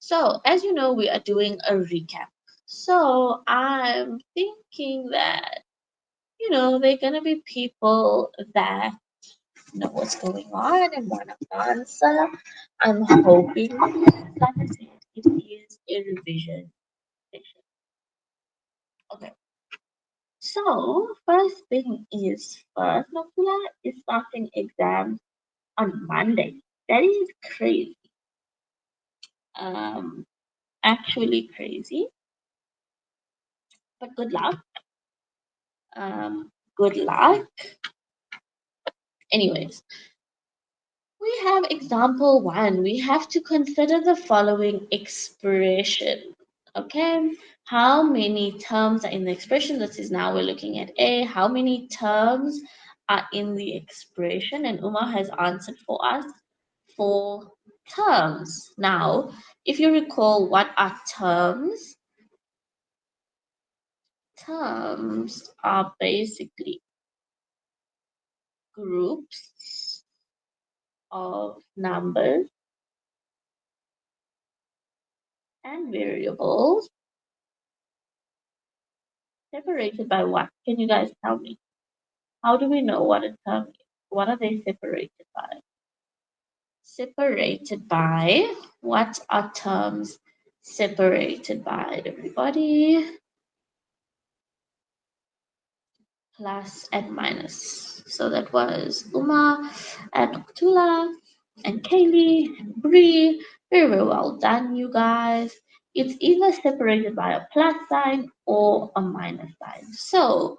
So, as you know, we are doing a recap. So, I'm thinking that, there are going to be people that know what's going on and want to answer. I'm hoping, like I said, it is a revision session. Okay. So, first thing is first, Nokula is starting exams on Monday. That is crazy. Um, Actually crazy. But good luck. Good luck. Anyways, we have example one. We have to consider the following expression. Okay, how many terms are in the expression? This is now we're looking at A. How many terms are in the expression? And Uma has answered for us 4 terms. Now, if you recall, what are terms? Terms are basically groups of numbers and variables separated by what? Can you guys tell me? How do we know what a term is? What are they separated by? Separated by what are terms separated by? Everybody, plus and minus. So that was Uma and Oktula and Kaylee and Bree. Very, very well done, you guys. It's either separated by a plus sign or a minus sign. So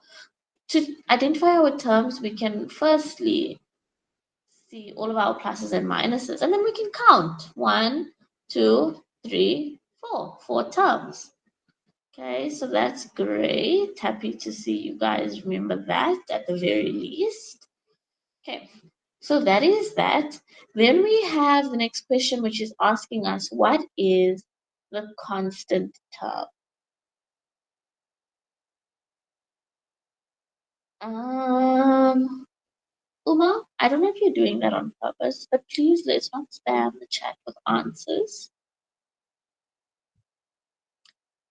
to identify our terms, we can firstly see all of our pluses and minuses, and then we can count 1, 2, 3, 4, 4 terms. Okay, so that's great. Happy to see you guys remember that at the very least. Okay, so that is that. Then we have the next question, which is asking us what is the constant term? Uma, I don't know if you're doing that on purpose, but please let's not spam the chat with answers.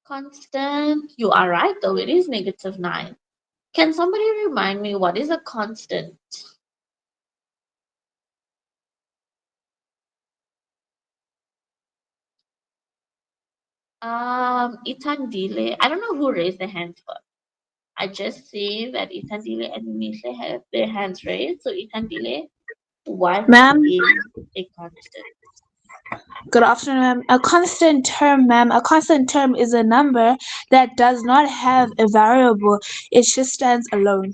Constant, you are right though, it is -9. Can somebody remind me what is a constant? Itandile, I don't know who raised their hands first. I just see that Itandile and Mishle have their hands raised. So Itandile, what Ma'am, is a constant? good afternoon, ma'am. A constant term, ma'am. A constant term is a number that does not have a variable. It just stands alone.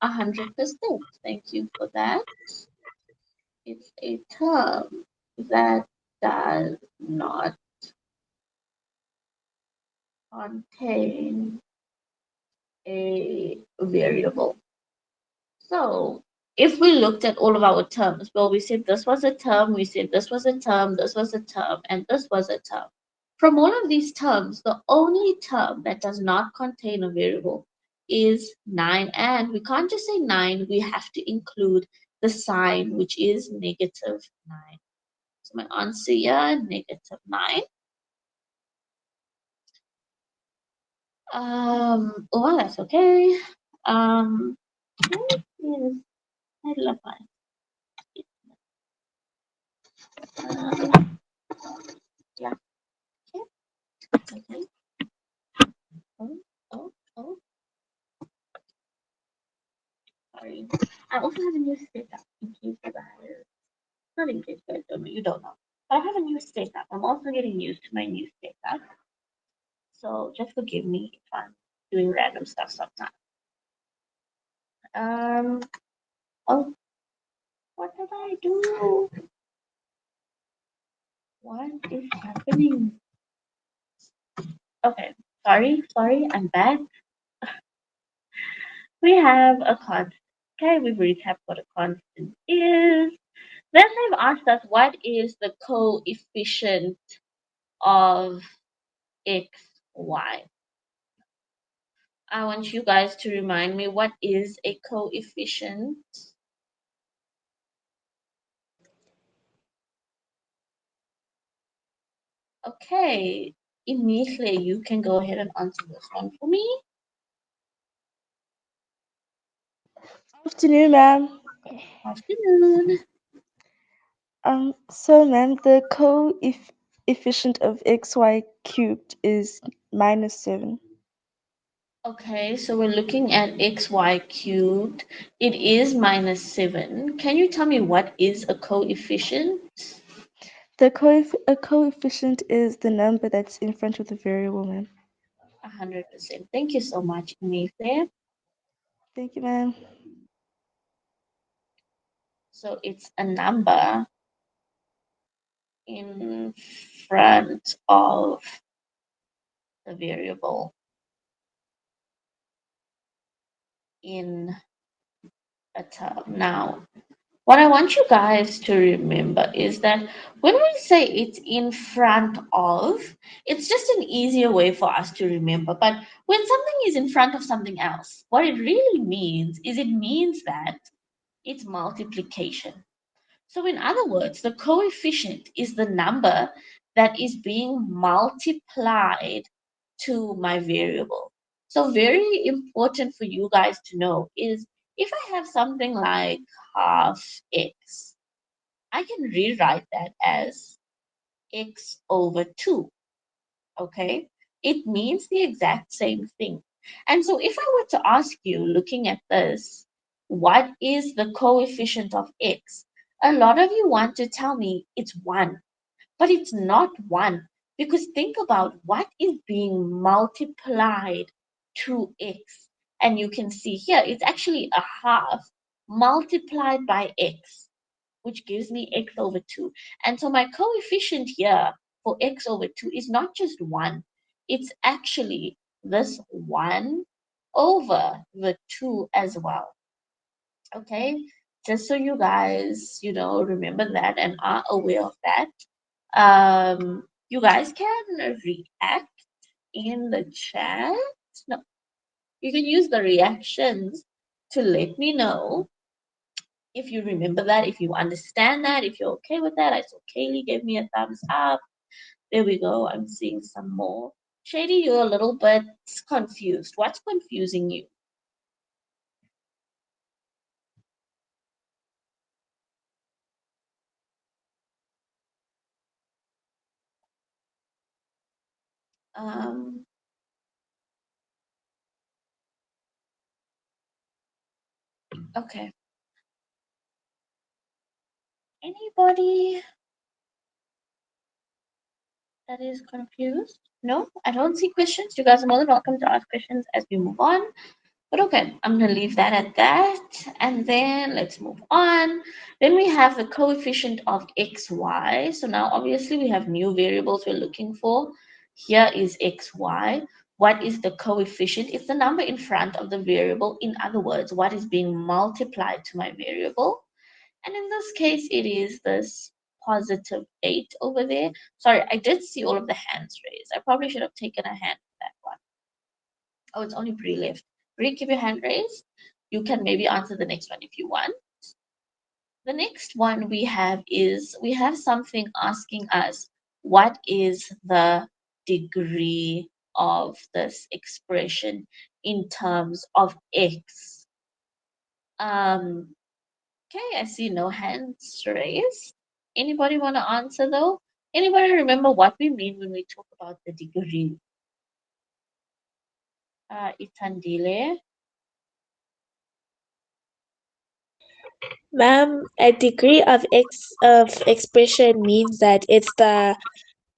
100%. Thank you for that. It's a term that does not contain a variable. So if we looked at all of our terms, well, we said this was a term, we said this was a term, this was a term, and this was a term. From all of these terms, the only term that does not contain a variable is 9. And we can't just say 9, we have to include the sign, which is -9. So my answer here, -9. Oh, that's okay. What is headline? Yeah, okay, okay. Oh, oh, oh, sorry. I also have a new setup in case you guys, not in case you guys don't know, you don't know. But I have a new setup. I'm also getting used to my new setup. So just forgive me if I'm doing random stuff sometimes. Um, oh, what did I do? What is happening? Okay, sorry, I'm back. We have a constant. Okay, we've recapped what a constant is. Then they've asked us what is the coefficient of x, y. I want you guys to remind me what is a coefficient. Okay, immediately you can go ahead and answer this one for me. Afternoon, ma'am. Afternoon. So, ma'am, the coefficient of xy cubed is -7. Okay, so we're looking at xy cubed. It is -7. Can you tell me what is a coefficient? A coefficient is the number that's in front of the variable, ma'am. 100%. Thank you so much, Mayfair. Thank you, ma'am. So it's a number in front of the variable in a term. Now, what I want you guys to remember is that when we say it's in front of, it's just an easier way for us to remember. But when something is in front of something else, what it really means is it means that it's multiplication. So, in other words, the coefficient is the number that is being multiplied to my variable. So, very important for you guys to know is if I have something like half x, I can rewrite that as x over 2. Okay? It means the exact same thing. And so, if I were to ask you, looking at this, what is the coefficient of x? A lot of you want to tell me it's 1, but it's not 1 because think about what is being multiplied to x. And you can see here it's actually a half multiplied by x, which gives me x over 2. And so my coefficient here for x over 2 is not just 1, it's actually this 1 over the 2 as well. Okay, just so you guys, remember that and are aware of that. You guys can react in the chat. No, you can use the reactions to let me know if you remember that, if you understand that, if you're okay with that. I saw Kaylee gave me a thumbs up. There we go. I'm seeing some more. Shady, you're a little bit confused. What's confusing you? Um, okay. Anybody that is confused? No, I don't see questions. You guys are more than welcome to ask questions as we move on. But okay, I'm going to leave that at that. And then let's move on. Then we have the coefficient of xy. So now obviously we have new variables we're looking for. Here is xy. What is the coefficient? It's the number in front of the variable. In other words, what is being multiplied to my variable? And in this case, it is this positive 8 over there. Sorry, I did see all of the hands raised. I probably should have taken a hand for that one. Oh, it's only Bree left. Bree, keep your hand raised. You can maybe answer the next one if you want. The next one we have is we have something asking us what is the degree of this expression in terms of x. Okay, I see no hands raised. Anybody want to answer though? Anybody remember what we mean when we talk about the degree? Itandile. Ma'am, a degree of expression means that it's the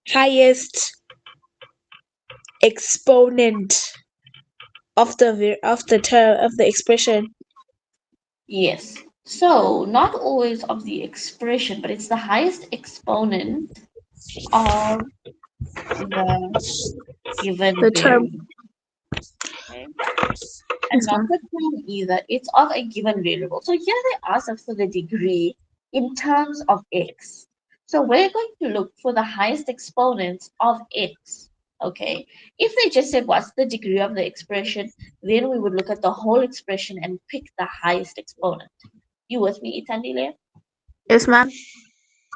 highest exponent of the term of the expression. Yes. So not always of the expression, but it's the highest exponent of the given The term. variable. Okay. And Yes, not ma'am. the term either. It's of a given variable. So here they ask us for the degree in terms of x. So we're going to look for the highest exponents of x. Okay. If they just said what's the degree of the expression, then we would look at the whole expression and pick the highest exponent. You with me, Itandile? Yes, ma'am.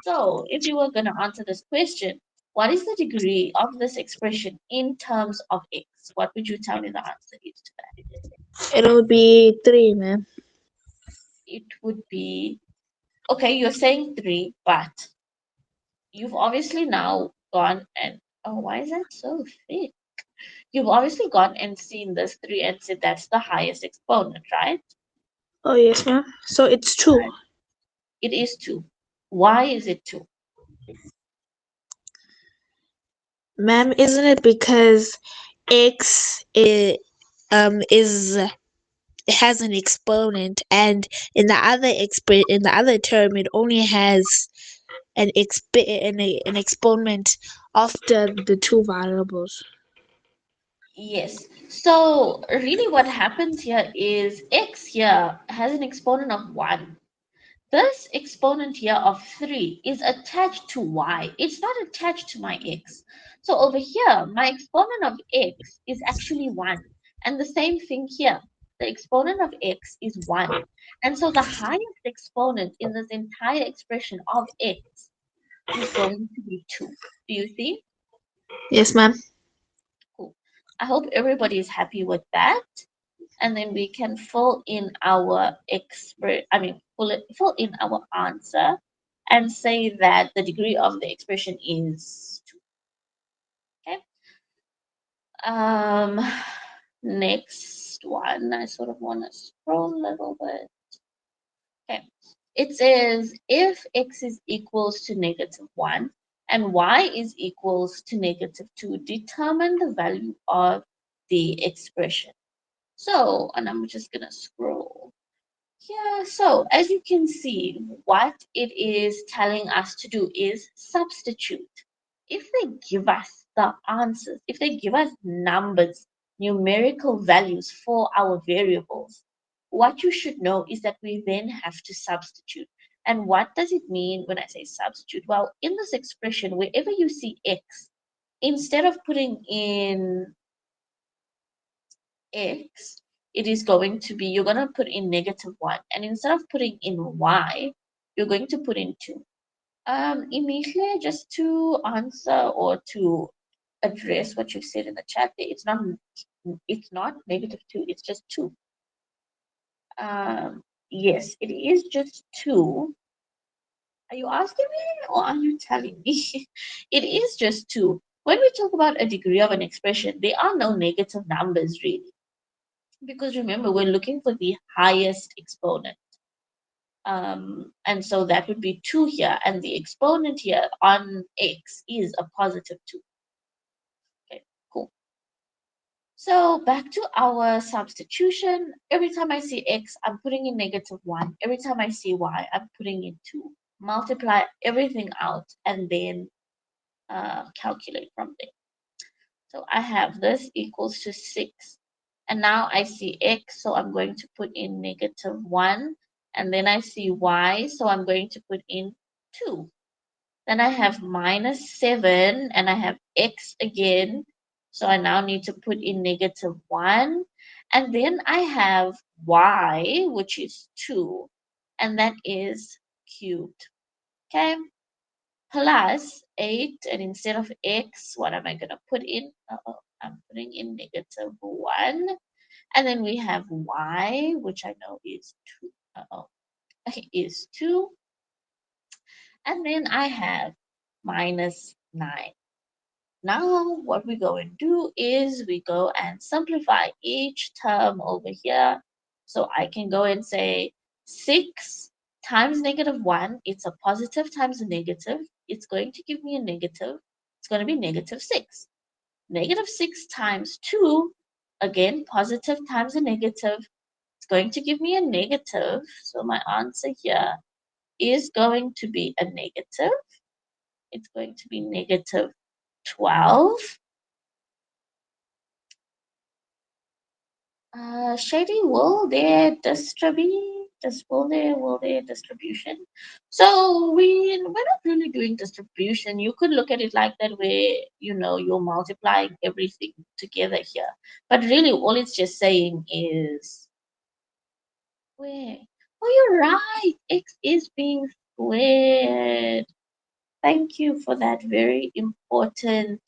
So if you were going to answer this question, what is the degree of this expression in terms of x? What would you tell me the answer is to that? It'll be 3, ma'am. It would be, okay, you're saying 3, but you've obviously now gone and, oh, why is that so thick? You've obviously gone and seen this 3 and said that's the highest exponent, right? Oh, yes, ma'am. So it's 2. Right. It is 2. Why is it 2? Ma'am, isn't it because x is it has an exponent, and in the other term it only has an exponent after the two variables. Yes. So really what happens here is x here has an exponent of 1. This exponent here of 3 is attached to y. It's not attached to my x. So over here, my exponent of x is actually 1. And the same thing here. The exponent of x is 1. And so the highest exponent in this entire expression of x is going to be 2. Do you see? Yes, ma'am. Cool. I hope everybody is happy with that. And then we can fill in our fill in our answer and say that the degree of the expression is 2. Okay. Um, next one, I sort of want to scroll a little bit. Okay. It says if x is equals to -1 and y is equals to -2, determine the value of the expression. So, and I'm just gonna scroll. Yeah, so as you can see, what it is telling us to do is substitute. If they give us the answers, if they give us numbers, numerical values for our variables, what you should know is that we then have to substitute. And what does it mean when I say substitute? Well, in this expression, wherever you see x, instead of putting in x, it is going to be, you're going to put in -1. And instead of putting in y, you're going to put in 2. Immediately, just to answer or to address what you said in the chat there, it's not -2, it's just 2. Yes, it is just 2. Are you asking me or are you telling me? It is just 2. When we talk about a degree of an expression, there are no negative numbers really. Because remember, we're looking for the highest exponent. And so that would be 2 here, and the exponent here on x is a positive 2. Okay, cool. So back to our substitution. Every time I see x, I'm putting in -1. Every time I see y, I'm putting in 2. Multiply everything out and then calculate from there. So I have this equals to 6. And now I see x, so I'm going to put in -1. And then I see y, so I'm going to put in 2. Then I have -7, and I have x again. So I now need to put in -1. And then I have y, which is 2. And that is cubed. Okay? Plus 8, and instead of x, what am I going to put in? I'm putting in -1. And then we have y, which I know is 2. Is 2. And then I have -9. Now what we go and do is we go and simplify each term over here. So I can go and say 6 times -1, it's a positive times a negative. It's going to give me a negative. It's going to be -6. -6 times 2, again, positive times a negative. It's going to give me a negative. So my answer here is going to be a negative. It's going to be -12. Shady, will there distribution? So we're not really doing distribution. You could look at it like that, where you're multiplying everything together here. But really, all it's just saying is where. Oh, you're right. X is being squared. Thank you for that very important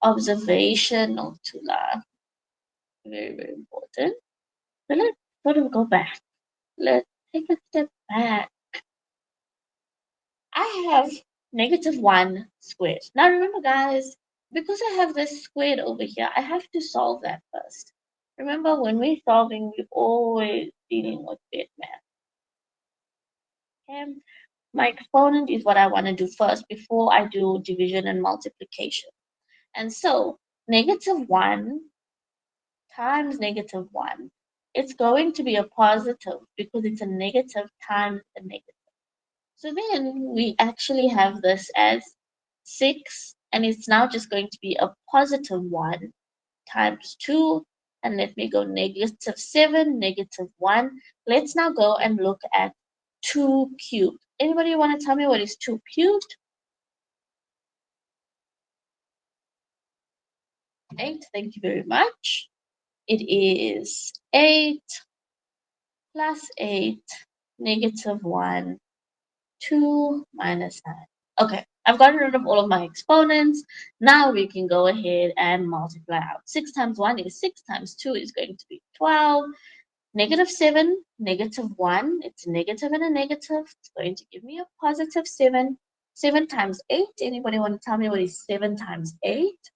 observation, Notula. Very, very important. So let's sort of go back. Let's take a step back. I have -1 squared. Now remember, guys, because I have this squared over here, I have to solve that first. Remember, when we're solving, we're always dealing with bit math. Okay? My exponent is what I want to do first before I do division and multiplication. And so, -1 times -1, it's going to be a positive because it's a negative times a negative. So then we actually have this as 6, and it's now just going to be a +1 times 2, and let me go -7, -1. Let's now go and look at 2 cubed. Anybody want to tell me what is 2 cubed? 8, thank you very much. It is 8 plus 8, -1, 2 minus 9. Okay, I've gotten rid of all of my exponents. Now we can go ahead and multiply out. 6 times 1 is 6 times 2 is going to be 12. -7, -1, it's a negative and a negative. It's going to give me a +7. 7 times 8, anybody want to tell me what is 7 times 8?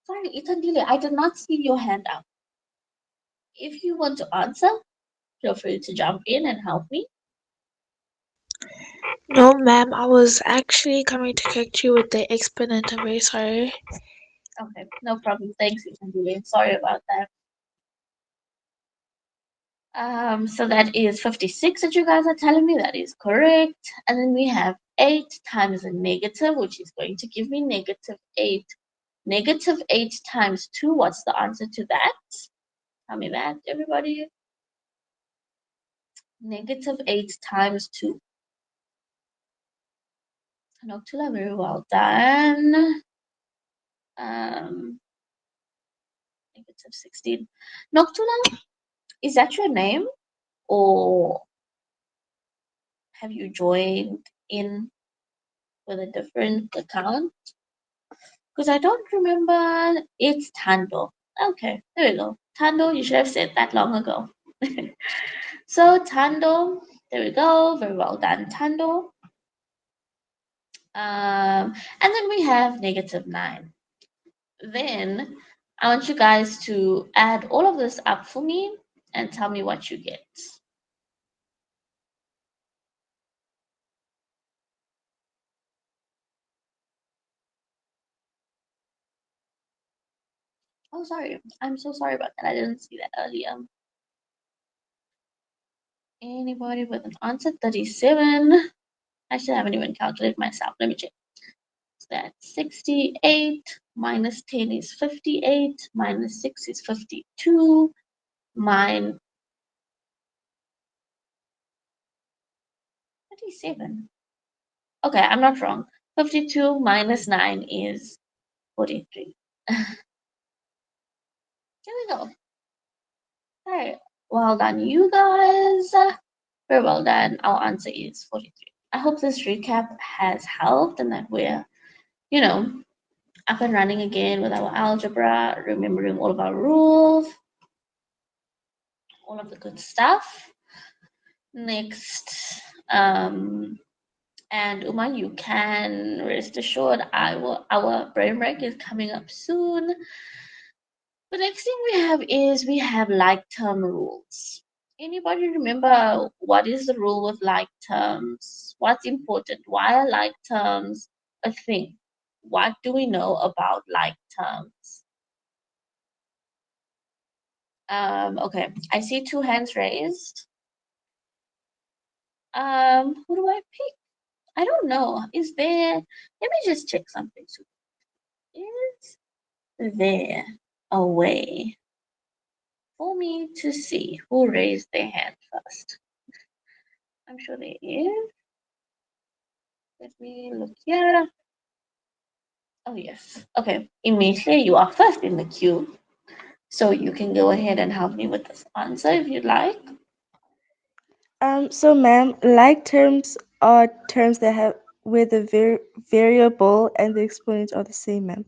Sorry, Itandile, I did not see your hand up. If you want to answer, feel free to jump in and help me. No, ma'am, I was actually coming to correct you with the exponent. I'm very sorry. Okay, no problem. Thanks, Itandile. Sorry about that. So that is 56 that you guys are telling me. That is correct. And then we have 8 times a negative, which is going to give me -8. -8 times 2, what's the answer to that? Tell me that, everybody. -8 times 2. Noctula, very well done. Um, -16. Noctula, is that your name? Or have you joined in with a different account? Because I don't remember. It's Tando. Okay, there we go. Tando, you should have said that long ago. So Tando, there we go. Very well done, Tando. And then we have -9. Then I want you guys to add all of this up for me and tell me what you get. Oh, sorry. I'm so sorry about that. I didn't see that earlier. Anybody with an answer? 37. Actually, I haven't even calculated myself. Let me check. So that's 68 minus 10 is 58 minus 6 is 52 minus 37. Okay, I'm not wrong. 52 minus 9 is 43. Here we go. Alright, well done, you guys. Very well done. Our answer is 43. I hope this recap has helped and that we're, you know, up and running again with our algebra, remembering all of our rules, all of the good stuff. Next, and Uma, you can rest assured our brain break is coming up soon. The next thing we have like term rules. Anybody remember what is the rule with like terms? What's important? Why are like terms a thing? What do we know about like terms? Okay, I see 2 hands raised. Who do I pick? I don't know. Is there? Let me just check something. Is there a way for me to see who raised their hand first? I'm sure there is. Let me look here. Oh, yes. Okay. Immediately, you are first in the queue. So you can go ahead and help me with this answer if you'd like. So ma'am, like terms are terms that have where the variable and the exponent are the same, ma'am.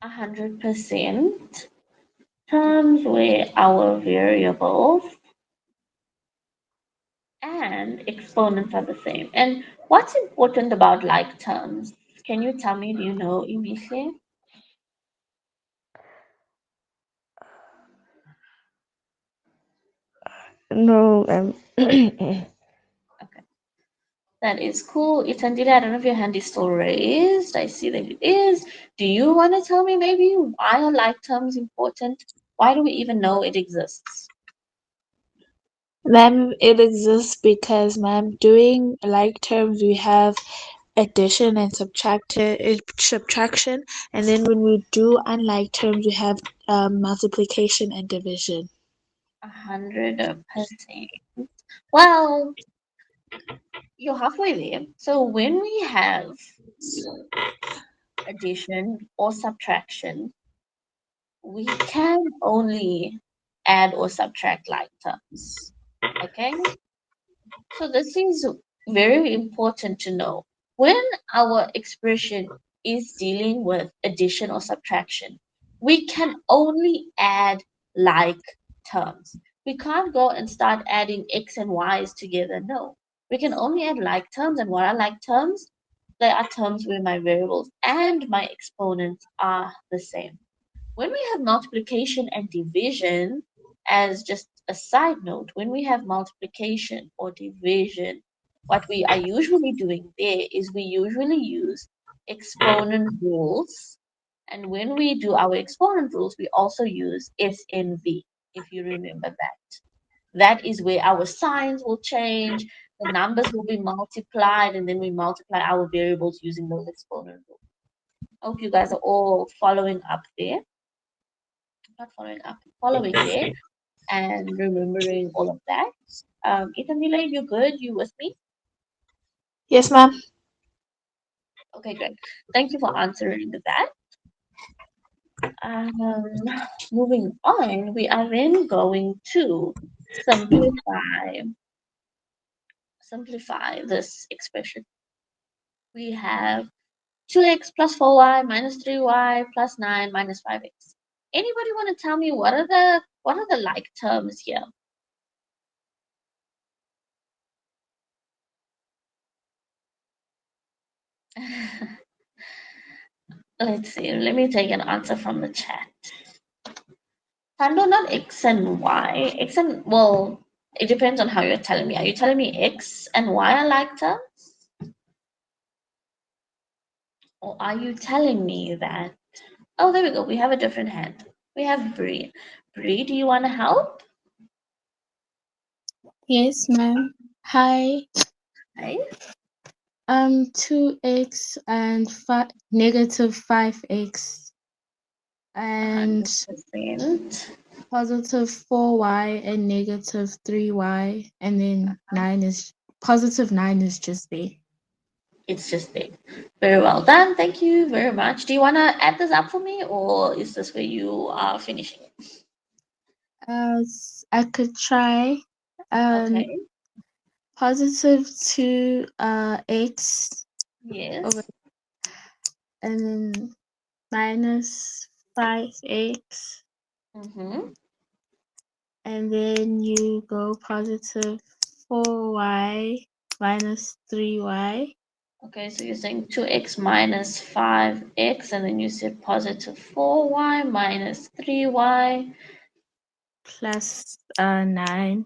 100% terms where our variables and exponents are the same. And what's important about like terms? Can you tell me? Do you know, Imihle? No, Okay, that is cool. Itandila, I don't know if your hand is still raised. I see that it is. Do you want to tell me maybe why are like terms important? Why do we even know it exists? Ma'am, it exists because, ma'am, doing like terms, we have addition and subtraction, and then when we do unlike terms, we have multiplication and division. 100%. Well, you're halfway there. So when we have addition or subtraction, we can only add or subtract like terms. Okay? So this is very important to know. When our expression is dealing with addition or subtraction, we can only add like terms. We can't go and start adding x and y's together. No. We can only add like terms. And what are like terms? They are terms where my variables and my exponents are the same. When we have multiplication and division, as just a side note, when we have multiplication or division, what we are usually doing there is we usually use exponent rules. And when we do our exponent rules, we also use SNV, if you remember that. That is where our signs will change, the numbers will be multiplied, and then we multiply our variables using those exponent rules. I hope you guys are all following up there. Not following up, following there and remembering all of that. Ethanila, you good? You with me? Yes, ma'am. Okay, great. Thank you for answering that. Um, moving on, we are then going to simplify simplify this expression. We have 2x plus 4y minus 3y plus 9 minus 5x. Anybody want to tell me what are the like terms here? Let's see. Let me take an answer from the chat. Tando, not X and Y. X and, well, it depends on how you're telling me. Are you telling me X and Y are like terms? Or are you telling me that? Oh, there we go. We have a different hand. We have Bree. Bree, do you want to help? Yes, ma'am. Hi. Right? 2x and negative 5x and 100%. positive 4y and negative 3y, and then 9 is just there. It's just there. Very well done. Thank you very much. Do you want to add this up for me, or is this where you are finishing it? I could try. Okay. Positive 2x over, Yes. and then minus 5x, Mm-hmm. and then you go positive 4y minus 3y Okay, so you're saying 2x minus 5x, and then you said positive 4y minus 3y plus 9.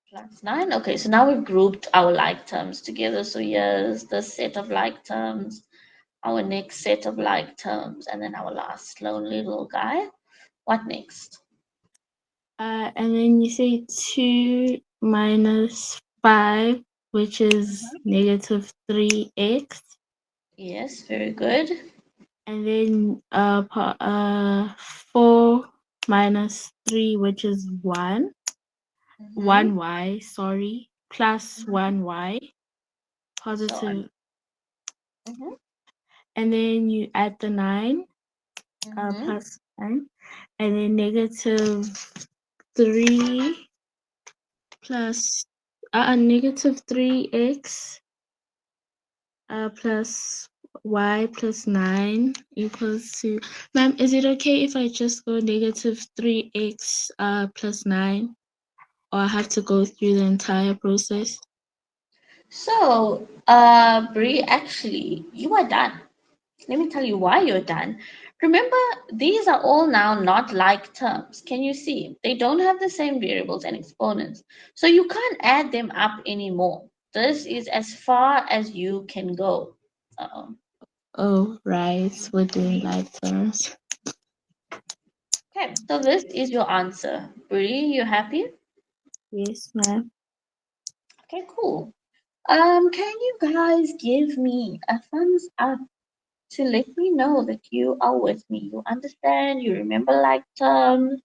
plus 9. Okay, so now we've grouped our like terms together. So here's the set of like terms, our next set of like terms, and then our last lonely little guy. What next? And then you say 2 minus 5, which is negative 3x, Yes, very good. and then 4 minus 3, which is Mm-hmm. 1y, sorry, plus Mm-hmm. 1y, So on. positive, Mm-hmm. and then you add the 9, Mm-hmm. plus 9, and then negative 3 plus negative 3x plus y plus 9 equals to... Ma'am, is it okay if I just go negative 3x plus 9? Or I have to go through the entire process? So, Brie, actually, you are done. Let me tell you why you're done. Remember, these are all now not like terms. Can you see? They don't have the same variables and exponents. So you can't add them up anymore. This is as far as you can go. Uh-oh. Oh, right. We're doing like terms. Okay, so this is your answer. Brie, you happy? Yes, ma'am. Okay, cool. Can you guys give me a thumbs up to let me know that you are with me? You understand, you remember like terms.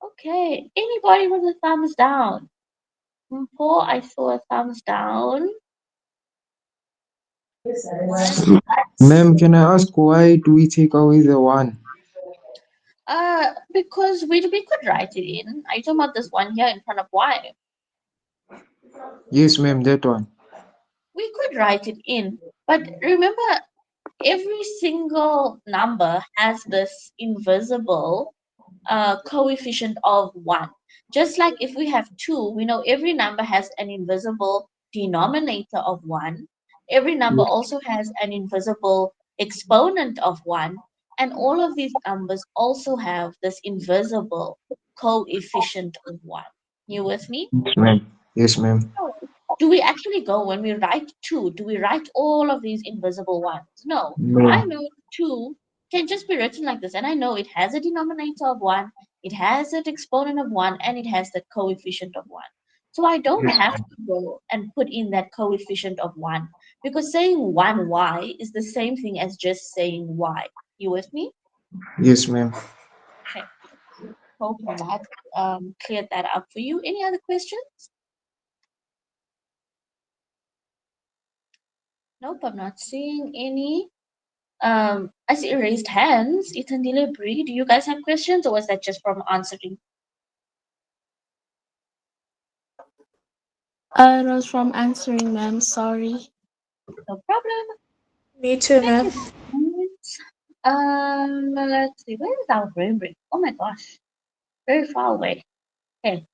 Okay, anybody with a thumbs down? Paul, I saw a thumbs down. One. Ma'am, can I ask why do we take away the one? Because we could write it in. Are you talking about this one here in front of y? Yes, ma'am, that one. We could write it in, but remember, every single number has this invisible coefficient of 1. Just like if we have 2, we know every number has an invisible denominator of 1. Every number also has an invisible exponent of 1. And all of these numbers also have this invisible coefficient of 1. You with me? Yes, ma'am. Yes, ma'am. So, do we actually go when we write 2? Do we write all of these invisible ones? No. I No. know 2 can just be written like this, and I know it has a denominator of 1, it has an exponent of 1, and it has the coefficient of 1. So I don't Yes, have to go and put in that coefficient of 1 because saying 1y is the same thing as just saying y. You with me? yes, ma'am. Okay. Hope that cleared that up for you. Any other questions? Nope, I'm not seeing any. I see raised hands. Itandile Bree, do you guys have questions or was that just from answering? It was from answering, ma'am. Sorry. No problem. Me too, Thank ma'am. you. Guys. Let's see. Where is our brain break? Oh my gosh, very far away. Okay,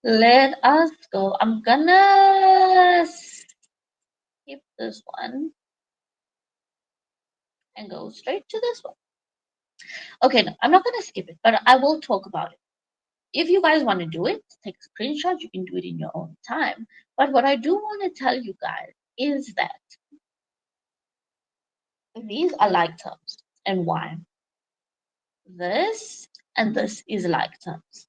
let us go. I'm gonna skip this one and go straight to this one. Okay, no, I'm not gonna skip it, but I will talk about it. If you guys want to do it, take a screenshot. You can do it in your own time. But what I do want to tell you guys is that these are like terms. And why? This and this is like terms.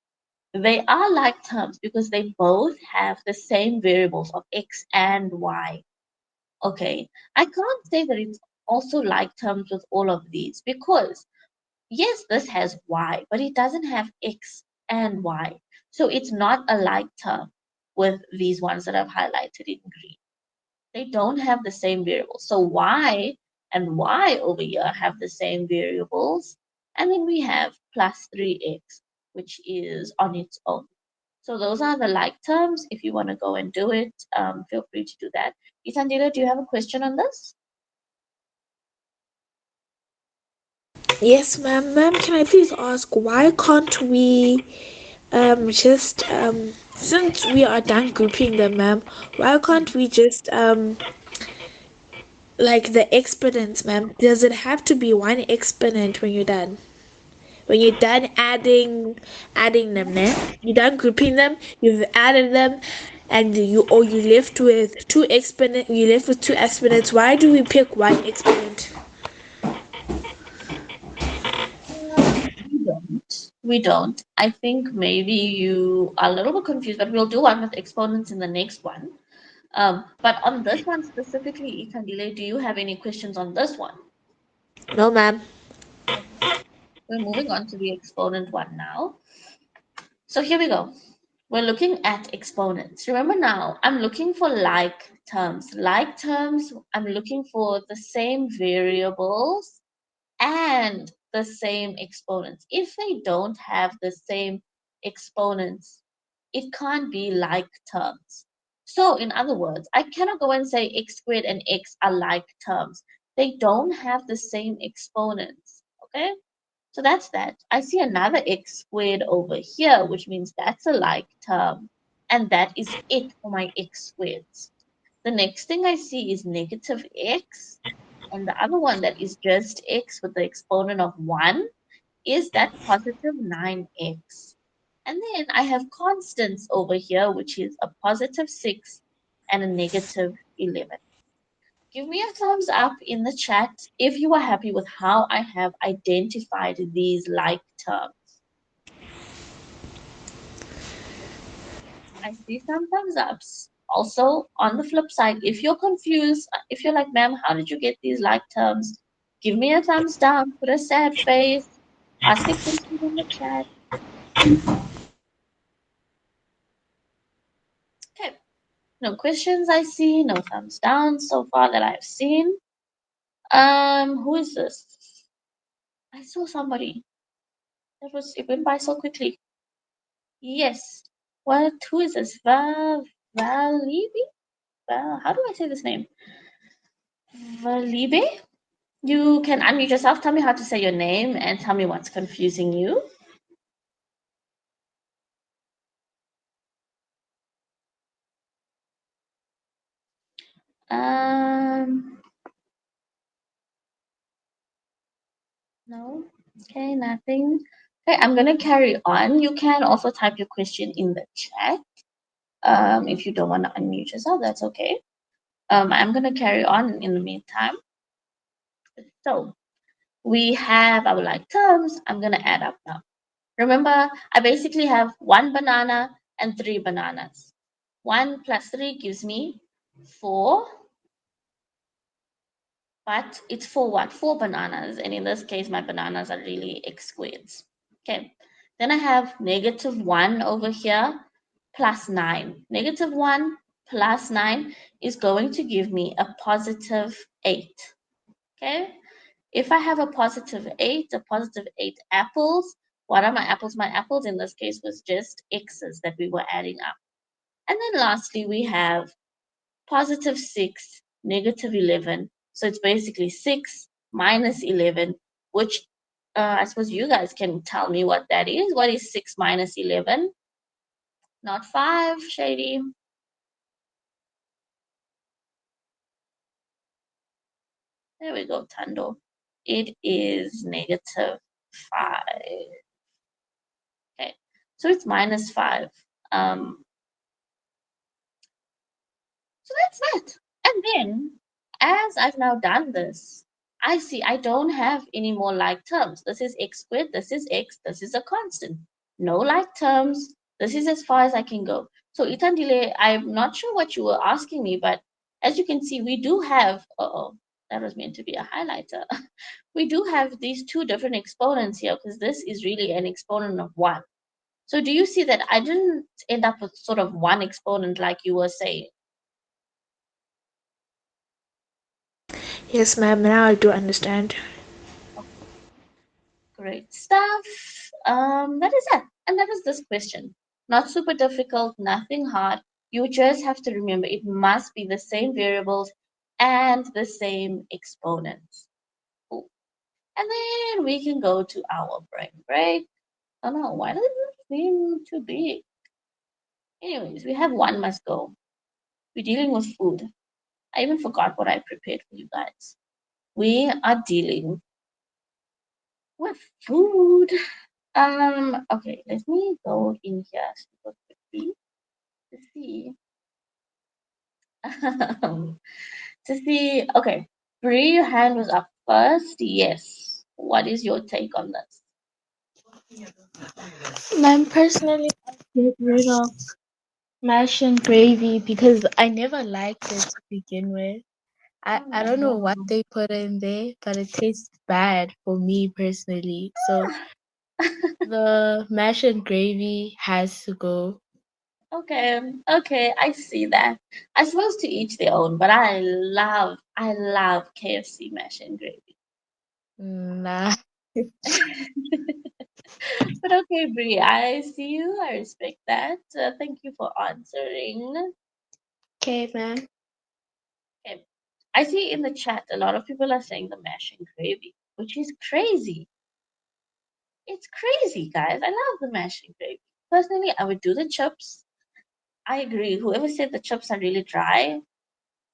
They are like terms because they both have the same variables of x and y. Okay, I can't say that it's also like terms with all of these because yes, this has y, but it doesn't have x and y. So it's not a like term with these ones that I've highlighted in green. They don't have the same variables. So y and y over here have the same variables. And then we have plus 3x, which is on its own. So those are the like terms. If you want to go and do it, feel free to do that. Isandila, do you have a question on this? Yes, ma'am. Ma'am, can I please ask why can't we just since we are done grouping them, ma'am, why can't we just like the exponents, ma'am? Does it have to be one exponent when you're done? When you're done adding them, ma'am? You're done grouping them, you've added them, and you left with two exponents. Why do we pick one exponent? We don't. We don't. I think maybe you are a little bit confused, but we'll do one with exponents in the next one. But on this one specifically, Ikandile, do you have any questions on this one? No, ma'am. Okay. We're moving on to the exponent one now. So here we go. We're looking at exponents. Remember now, I'm looking for like terms. Like terms, I'm looking for the same variables and the same exponents. If they don't have the same exponents, it can't be like terms. So, in other words, I cannot go and say x squared and x are like terms. They don't have the same exponents. Okay? So that's that. I see another x squared over here, which means that's a like term. And that is it for my x squareds. The next thing I see is negative x. And the other one that is just x with the exponent of 1 is that positive 9x. And then I have constants over here, which is a positive 6 and a negative 11. Give me a thumbs up in the chat if you are happy with how I have identified these like terms. I see some thumbs ups. Also, on the flip side, if you're confused, if you're like, ma'am, how did you get these like terms? Give me a thumbs down, put a sad face, ask a question in the chat. Okay, no questions I see, no thumbs down so far that I've seen. Who is this? I saw somebody. It went by so quickly. Yes. What? Who is this? Valibi? How do I say this name? Valibe? You can unmute yourself. Tell me how to say your name and tell me what's confusing you. Um, no. Okay, nothing. Okay, I'm gonna carry on. You can also type your question in the chat. If you don't want to unmute yourself, that's okay. I'm gonna carry on in the meantime. So we have our like terms. I'm gonna add up now. Remember, I basically have 1 banana and 3 bananas. 1 plus 3 gives me 4, but it's for what? 4 bananas, and in this case, my bananas are really x squareds. Okay, then I have negative 1 over here plus 9. Negative 1 plus 9 is going to give me a positive 8. Okay, if I have a positive 8 apples, what are my apples? My apples in this case was just x's that we were adding up. And then lastly, we have positive 6, negative 11. So it's basically 6 minus 11, which I suppose you guys can tell me what that is. What is 6 minus 11? Not 5, Shady. There we go, Tando. It is negative 5. Okay, so it's minus 5. So that's that. And then, as I've now done this, I see I don't have any more like terms. This is x squared, this is x, this is a constant. No like terms. This is as far as I can go. So Itandile, I'm not sure what you were asking me, but as you can see, we do have, that was meant to be a highlighter. We do have these two different exponents here because this is really an exponent of 1. So do you see that I didn't end up with sort of one exponent like you were saying? Yes, ma'am. Now I do understand. Great stuff. That is it. And that is this question. Not super difficult, nothing hard. You just have to remember it must be the same variables and the same exponents. Cool. And then we can go to our brain break. Oh no, why does it seem too big? Anyways, we have one must go. We're dealing with food. I even forgot what I prepared for you guys. We are dealing with food. Okay, let me go in here super quickly to see. To see. Okay, Bree, your hand was up first. Yes. What is your take on this? Mine personally, I get rid of mash and gravy because I never liked it to begin with. I don't know what they put in there, but it tastes bad for me personally. So the mash and gravy has to go. Okay, okay, I see that. I suppose to each their own, but I love KFC mash and gravy. Nah. But okay, Brie, I see you. I respect that. Thank you for answering. Okay, ma'am. Okay. I see in the chat a lot of people are saying the mash and gravy, which is crazy. It's crazy, guys. I love the mash and gravy. Personally, I would do the chips. I agree. Whoever said the chips are really dry,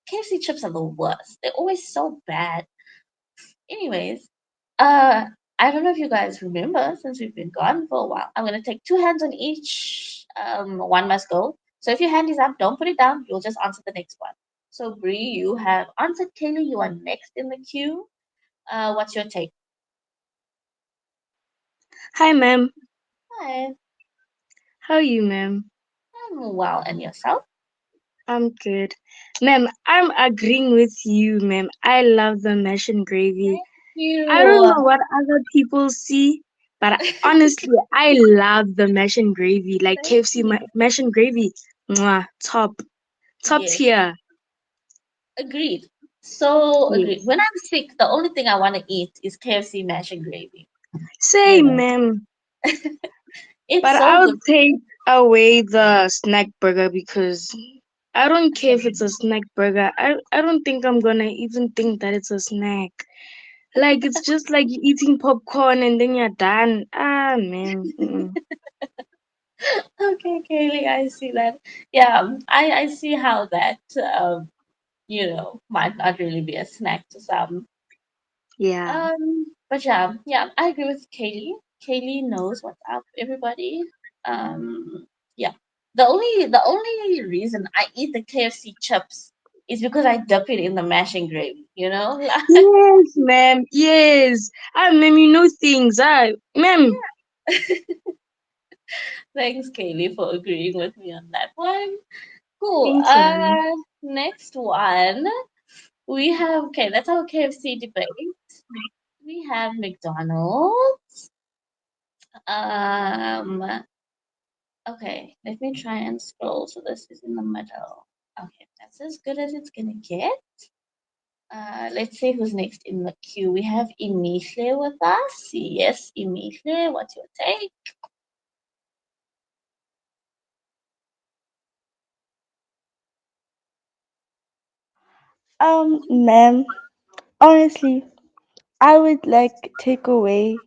KFC chips are the worst. They're always so bad. Anyways, uh, I don't know if you guys remember, since we've been gone for a while, I'm gonna take two hands on each. One must go. So if your hand is up, don't put it down. You'll just answer the next one. So Bree, you have answered. Kaylee, you are next in the queue. What's your take? Hi, ma'am. Hi, How are you, ma'am? I'm well, and yourself? I'm good. Ma'am, I'm agreeing with you, ma'am. I love the mash and gravy. Thank I don't you. know what other people see, but honestly, I love the mash and gravy. Like Thank KFC you. mash and gravy. Mwah, top Yes, tier. agreed. So agreed. Yes. When I'm sick, the only thing I want to eat is KFC mash and gravy. You Same, know, ma'am. it's But so I'll good. take away the snack burger because I don't care if it's Same. a snack burger. I don't think I'm gonna even think that it's a snack. Like it's just like you eating popcorn and then you're done. Ah, man. Mm-mm. Okay, Kaylee, I see that. Yeah, I see how that might not really be a snack to some. Yeah. But yeah, I agree with Kaylee. Kaylee knows what's up, everybody. Yeah. The only reason I eat the KFC chips is because I dip it in the mashing gravy, you know? Like, Yes, ma'am. Yes. Ah, ma'am, you know things. Ah, ma'am. thanks, Kaylee, for agreeing with me on that one. Cool. Thank you, ma'am. Next one. We have, okay, that's our KFC debate. Next, we have McDonald's. Um, okay, let me try and scroll. So this is in the middle. Okay, that's as good as it's gonna get. Let's see who's next in the queue. We have Emihle with us. Yes, Emihle, what's your take? Ma'am, honestly, I would like take away.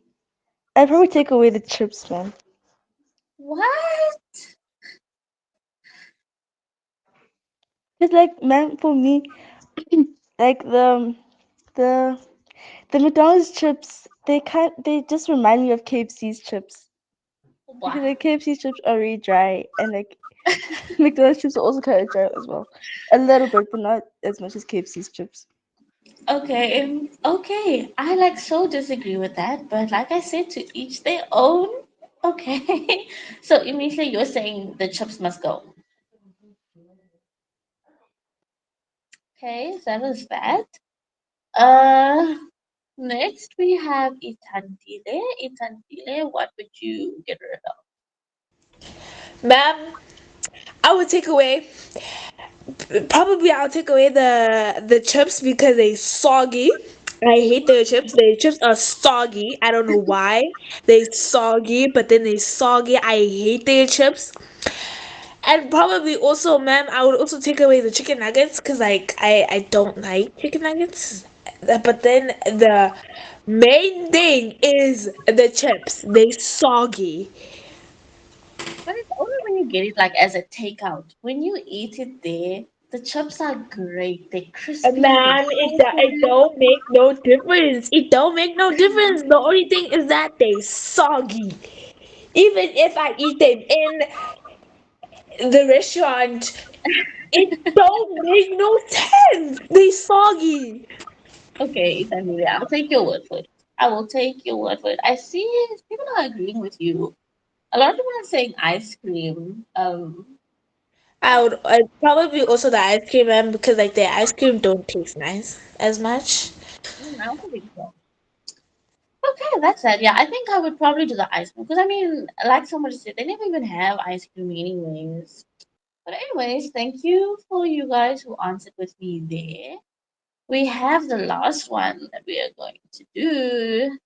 I'd probably take away the chips, ma'am. What? Cause like, ma'am, for me, like the the McDonald's chips, they just remind me of KFC's chips because Wow. like KFC's chips are really dry and like McDonald's chips are also kind of dry as well, a little bit, but not as much as KFC's chips. Okay. I like so disagree with that, but like I said, to each their own. Okay. So immediately you're saying the chips must go. Okay, so that was that. Uh, Next we have Itandile. Itandile, what would you get rid of? Ma'am, I would take away. Probably I'll take away the chips because they soggy. I hate the chips. The chips are soggy. I don't know why they soggy, but then they soggy. I hate their chips. And probably also, ma'am, I would also take away the chicken nuggets because like I don't like chicken nuggets. But then the main thing is the chips. They soggy. But it's only when you get it like as a takeout. When you eat it there, the chips are great. They're crispy, they're Man, it salted. don't make no difference. It don't make no difference. The only thing is that they soggy. Even if I eat them in the restaurant, it don't make no sense. They soggy. Okay, Itandile, I'll take your word for it. I will take your word for it. I see people are agreeing with you. A lot of people are saying ice cream. I would I'd probably also the ice cream man because like the ice cream don't taste nice as much. I also think so. Okay, that's it. Yeah, I think I would probably do the ice cream because I mean, like somebody said, they never even have ice cream anyways. But anyways, thank you for you guys who answered with me there. We have the last one that we are going to do,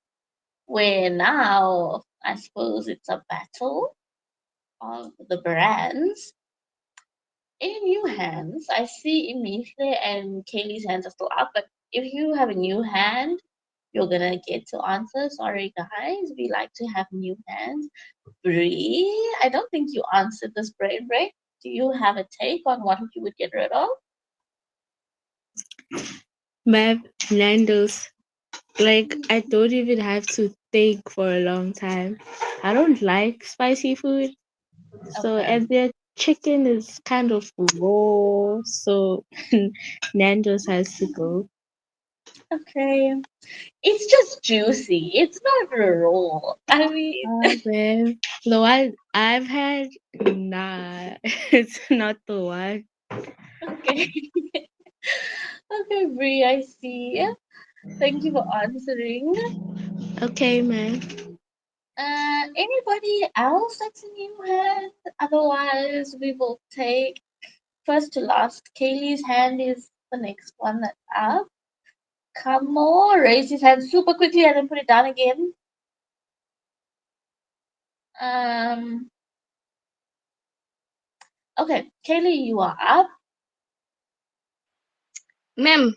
where now I suppose it's a battle of the brands. Any new hands? I see Emefiele and Kaylee's hands are still up, but if you have a new hand, you're gonna get to answer. Sorry, guys. We like to have new hands. Bree, I don't think you answered this brain break. Do you have a take on what you would get rid of? Ma'am, Nando's. Like, I don't even have to think for a long time. I don't like spicy food. So, Okay. and their chicken is kind of raw. So, Nando's has to go. Okay. It's just juicy. It's not raw. I mean, Man, the one I've had, nah, it's not the one. okay. Okay, Bree, I see. Thank you for answering. Okay, man. Anybody else that's a new hand? Otherwise, we will take first to last. Kaylee's hand is the next one that's up. Come on, raise his hand super quickly and then put it down again. Um, okay, Kaylee, you are up. Ma'am,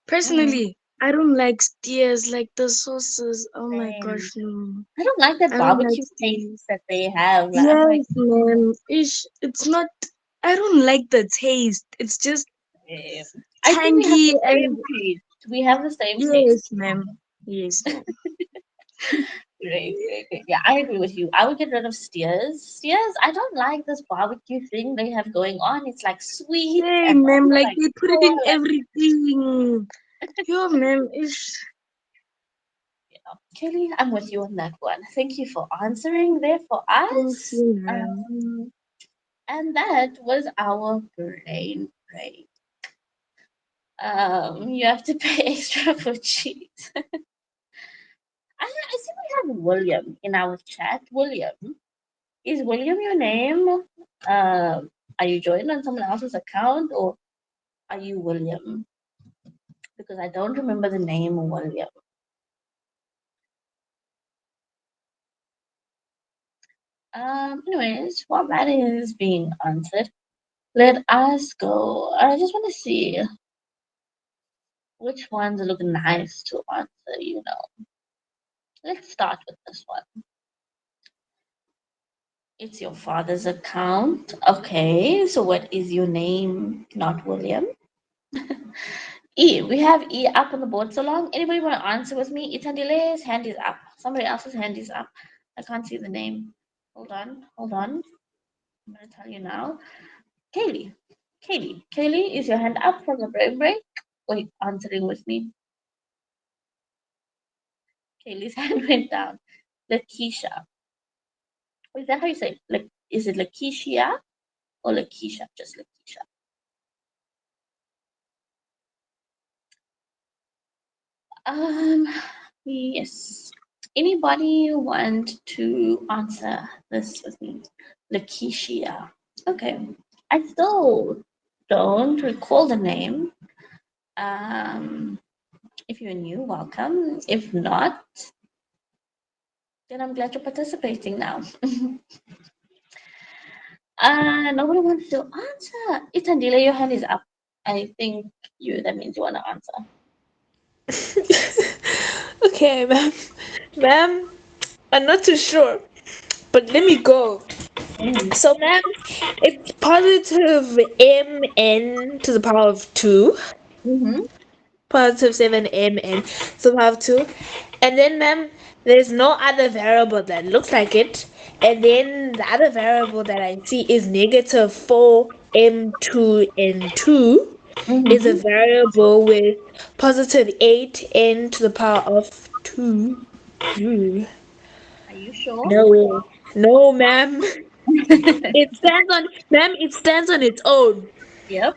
Mm, personally, I don't like steers, like the sauces. Oh my same. gosh, no. I don't like that I don't like barbecue taste steers. that they have. Like, I'm like, Yes, ma'am. It's not, I don't like the taste. It's just eh. I think we have tangy the same and taste. We have the same taste. yes, ma'am. Yes, ma'am. Great, great, great. Yeah, I agree with you. I would get rid of steers. Steers, I don't like this barbecue thing they have going on. It's like sweet and Same, ma'am. also Like like they put it in sour. everything. Yo, ma'am, ish. Kelly, I'm with you on that one. Thank you for answering there for Thank us. you, ma'am. And that was our brain break. You have to pay extra for cheese. I see we have William in our chat. William, is William your name? Are you joined on someone else's account or are you William? Because I don't remember the name William. Anyways, while that is being answered, let us go. I just want to see which ones look nice to answer. Let's start with this one. It's your father's account. Okay, so what is your name? Not William. E. We have E up on the board so long. Anybody want to answer with me? Itandile's hand is up. Somebody else's hand is up. I can't see the name. Hold on, hold on. I'm gonna tell you now. Kaylee. Kaylee, is your hand up from the brain break? Wait, answering with me. Kaylee's hand went down. Lakeisha. Is that how you say it? Like, is it Lakeisha or Lakeisha? Just Lakeisha. Um, yes. Anybody want to answer this with me? Lakeisha. Okay. I still don't recall the name. Um, if you're new, welcome. If not, then I'm glad you're participating now. Nobody wants to answer. Itandila, your hand is up. I think that means you want to answer. Okay, ma'am. Ma'am, I'm not too sure, but let me go. Mm. So, ma'am, it's positive mn to the power of 2, Mm-hmm. positive 7mn to the power of 2, and then, ma'am, there's no other variable that looks like it, and then the other variable that I see is negative 4m2n2 is a Mm-hmm. variable with positive 8n to the power of 2. Ooh. Are you sure? No way. No, ma'am. It stands on its own. Yep.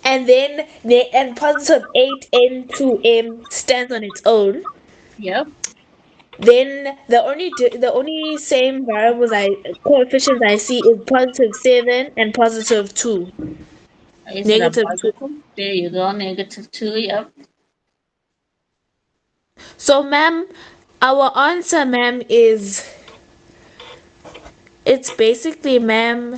And then and positive 8n2m stands on its own. Yep. Then the only same variables I coefficients I see is positive 7 and positive 2. Is it a Negative 2. positive? There you go. -2. Yep. So ma'am, our answer ma'am is it's basically ma'am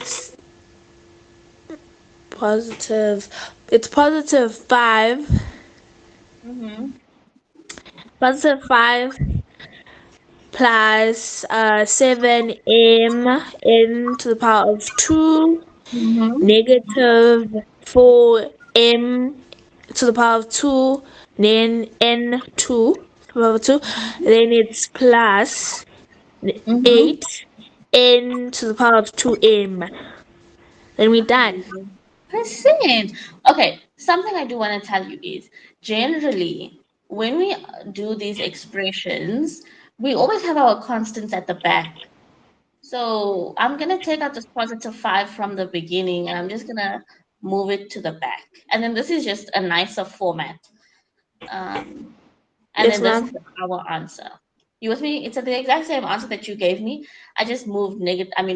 positive. It's positive 5. Mm-hmm. Positive 5 plus 7m n to the power of 2 Mm-hmm. negative 4m to the power of 2, then n2 to the power of 2, then it's plus Mm-hmm. 8 n to the power of 2m. Then we're done. Percent. Okay, something I do want to tell you is generally when we do these expressions, we always have our constants at the back. So I'm gonna take out this positive 5 from the beginning and I'm just gonna move it to the back. And then this is just a nicer format. Um, and Yes, then this ma'am. is our answer. You with me? It's the exact same answer that you gave me. I just moved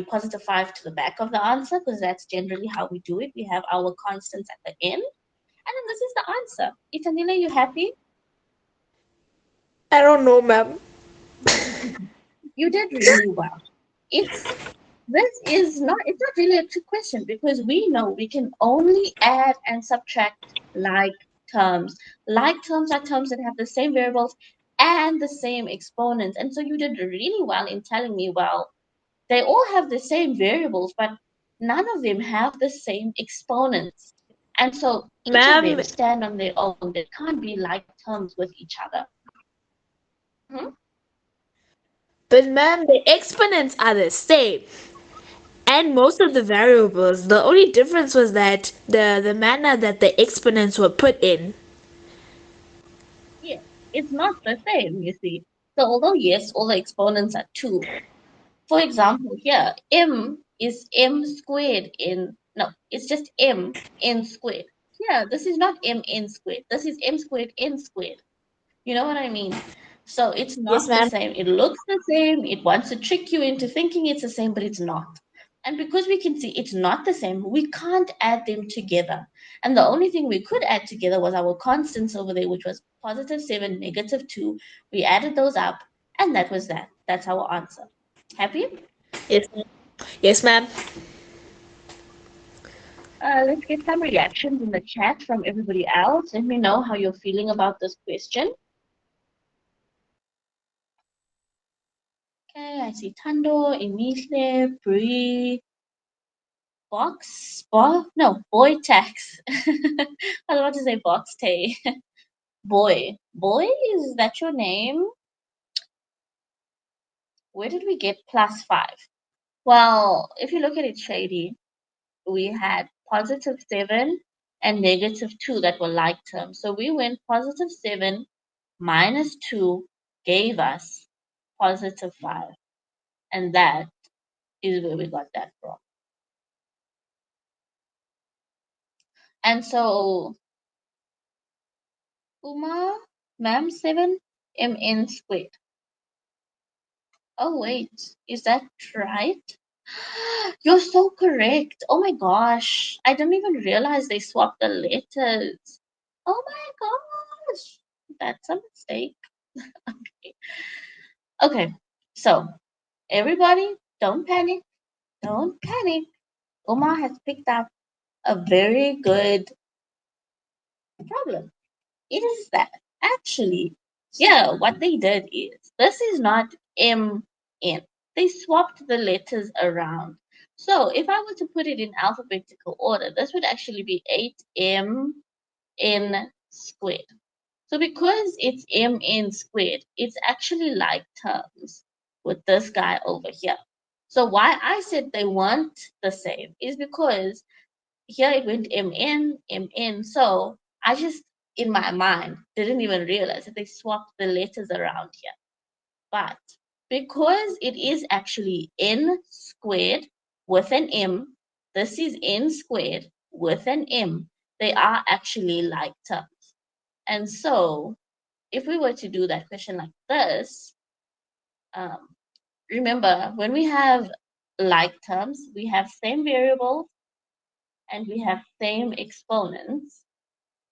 positive 5 to the back of the answer because that's generally how we do it. We have our constants at the end, and then this is the answer. Itanila, you happy? I don't know, ma'am. You did really well. It's it's not really a trick question because we know we can only add and subtract like terms. Like terms are terms that have the same variables and the same exponents. And so you did really well in telling me, well, they all have the same variables, but none of them have the same exponents. And so each of Ma'am, them stand on their own. They can't be like terms with each other. Hmm? but ma'am, the exponents are the same. And most of the variables, the only difference was that the manner that the exponents were put in. Yeah, it's not the same, you see. So although yes, all the exponents are 2. For example, here m is m squared in no, it's just m n squared. Yeah, this is not m n squared. This is m squared n squared. You know what I mean? So it's Yes, not the ma'am. same. It looks the same. It wants to trick you into thinking it's the same, but it's not. And because we can see it's not the same, we can't add them together. And the only thing we could add together was our constants over there, which was positive 7, negative 2. We added those up, and that was that. That's our answer. Happy? Yes, ma'am. Yes, ma'am. Let's get some reactions in the chat from everybody else. Let me know how you're feeling about this question. Okay, I see Tando, Emisle, Bree, Boy Tax. I was about to say Box Tay. Boy, is that your name? Where did we get +5? Well, if you look at it shady, we had positive 7 and negative 2 that were like terms. So we went positive 7 minus 2 gave us positive 5. And that is where we got that from. And so Uma, ma'am, 7 mn squared. Oh, wait, is that right? You're so correct. Oh my gosh. I didn't even realize they swapped the letters. Oh my gosh. That's a mistake. Okay, so everybody, don't panic. Don't panic. Uma has picked up a very good problem. Is that actually, yeah, what they did is this is not M N. They swapped the letters around. So if I were to put it in alphabetical order, this would actually be 8M N squared. So because it's MN squared, it's actually like terms with this guy over here. So why I said they weren't the same is because here it went MN. So I just, in my mind, didn't even realize that they swapped the letters around here. But because it is actually n squared with an m, this is n squared with an m, they are actually like terms. And so if we were to do that question like this, um, remember when we have like terms, we have same variables and we have same exponents,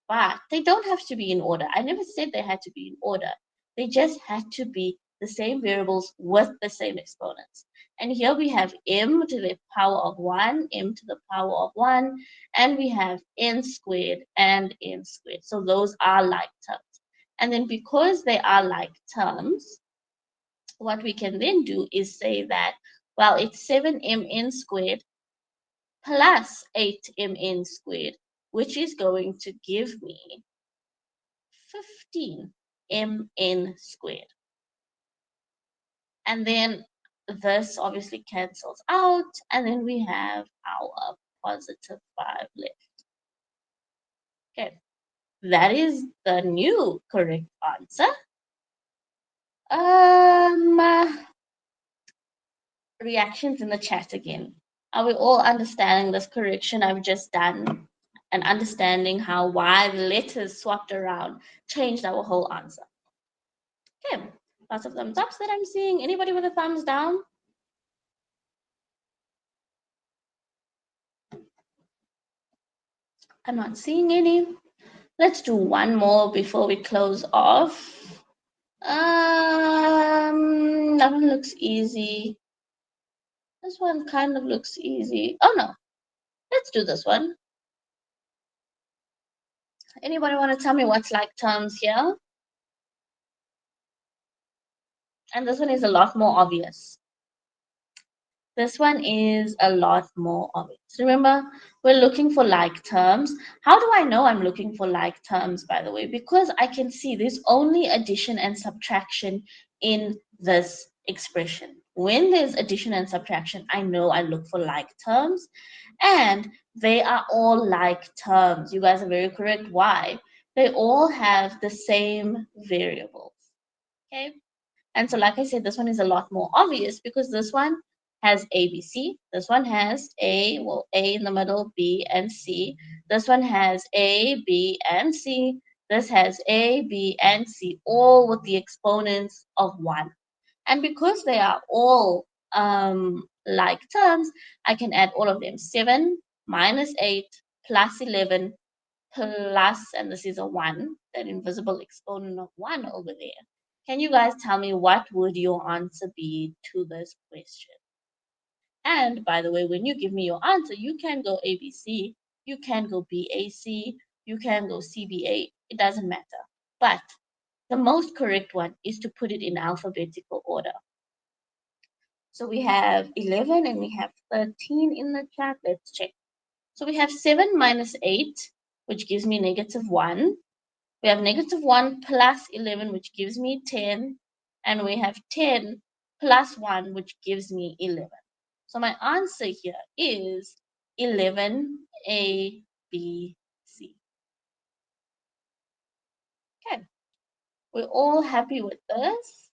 but they don't have to be in order. I never said they had to be in order. They just had to be the same variables with the same exponents. And here we have m to the power of 1, m to the power of 1, and we have n squared and n squared. So those are like terms. And then because they are like terms, what we can then do is say that, well, it's 7mn squared plus 8mn squared, which is going to give me 15mn squared. And then this obviously cancels out, and then we have our positive 5 left. Okay, that is the new correct answer. Reactions in the chat again. Are we all understanding this correction I've just done and understanding how why the letters swapped around changed our whole answer? Okay, lots of thumbs ups that I'm seeing. Anybody with a thumbs down? I'm not seeing any. Let's do one more before we close off. That one looks easy. This one kind of looks easy. Oh no, let's do this one. Anybody want to tell me what's like terms here? And this one is a lot more obvious. This one is a lot more obvious. Remember, we're looking for like terms. How do I know I'm looking for like terms, by the way? Because I can see there's only addition and subtraction in this expression. When there's addition and subtraction, I know I look for like terms, and they are all like terms. You guys are very correct. Why? They all have the same variables. Okay? And so, like I said, this one is a lot more obvious because this one has A, B, C. This one has A in the middle, B, and C. This one has A, B, and C. This has A, B, and C, all with the exponents of 1. And because they are all like terms, I can add all of them. 7 minus 8 plus 11 plus, and this is a 1, that invisible exponent of 1 over there. Can you guys tell me what would your answer be to this question? And by the way, when you give me your answer, you can go ABC, you can go BAC, you can go CBA, it doesn't matter. But the most correct one is to put it in alphabetical order. So we have 11 and we have 13 in the chat. Let's check. So we have 7 minus 8, which gives me negative 1. We have negative 1 plus 11, which gives me 10. And we have 10 plus 1, which gives me 11. So my answer here is 11A, B, C. Okay. We're all happy with this.